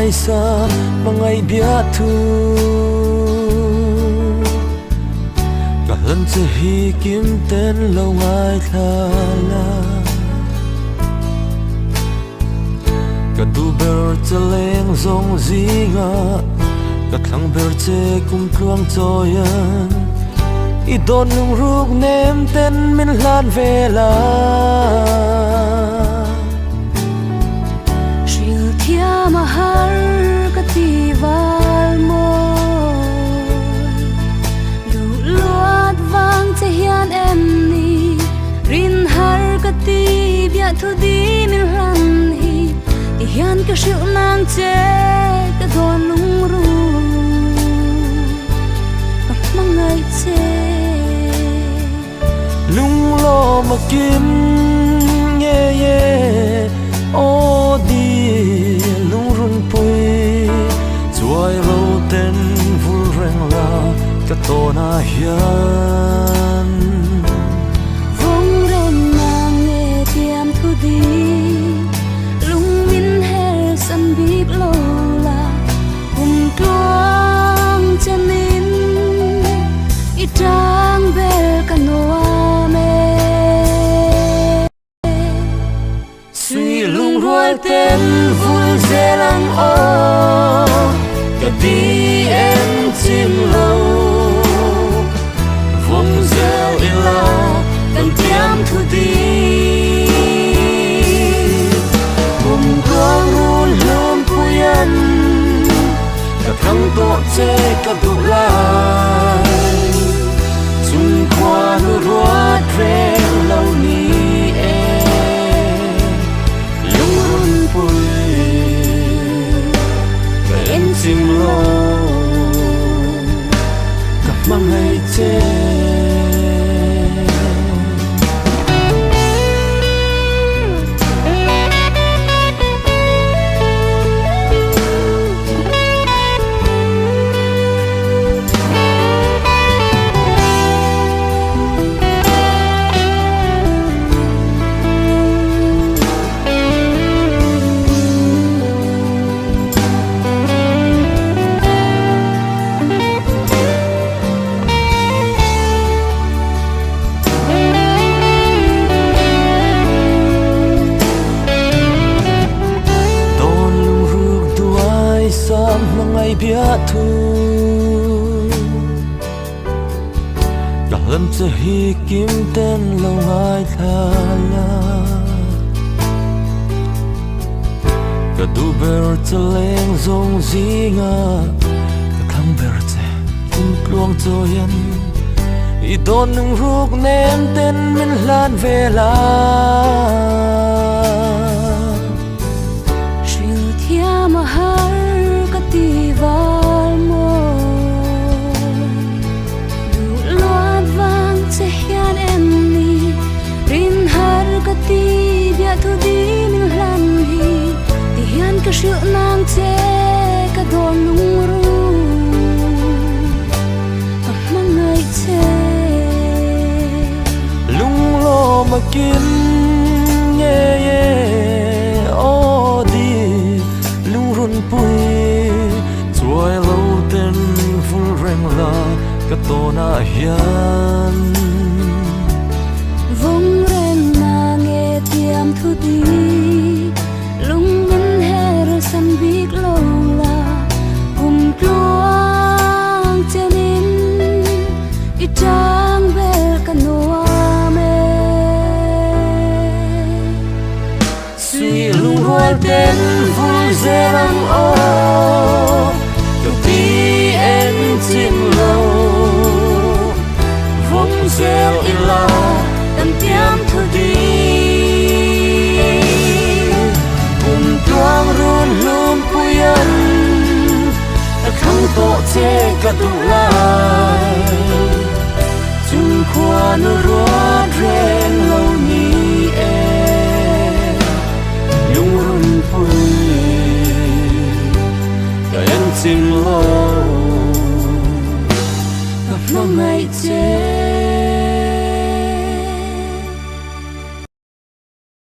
ai sa mangai bia thu cả lần chỉ hi kiếm tên lâu ai tha la cả du ber che leng zong zinga cả thang ber che kum kluang choyan I don nung ruk nem ten min lan vela Shil thia mahar katival mo Lu luat vang che hian em ni Rin har kati bia thu di min lan hi Ti hian ka shil nang che ka don nung ruk mangai che lung lo mà kim ye ye o đi lung run pui chuai lo ten vul reng la ka to na hian vong ren na nghe tiam thu đi lung min her san bik lo la tuang chanin I tang bel kanoa lung ruai ten vul zelang o ka di em chim lo vong zel ila kan tiam thu di quang run lum puyan ka thang to che ka du lai chung kwa nu ruat reng lo ni chim lo gặp mang hay chê mangai bia thu cả lần chỉ hi kiếm tên lâu ai tha la cả du ber che leng zong zinga cả thang ber che kum kluang choyan I don nung ruk nem ten min lan vela Shil thia mahar katival mo Lu luat vang che hian em ni Rin har kati bia thu di min lan hi Ti hian ka shil nang che ka don nung ru mangai che lung lo mà kim ye ye o đi lung run pui chuai lo ten vul reng la ka to na hian vong ren na nghe tiam thu di lung min her san bik lo la tuang chanin I tang bel kanoa me suy lung ruai ten vul zelang o ka ti em chim lo vong zel ila tam tiam thu di tuang run lum puyan thang to che ka du lai chung kwa nu ruai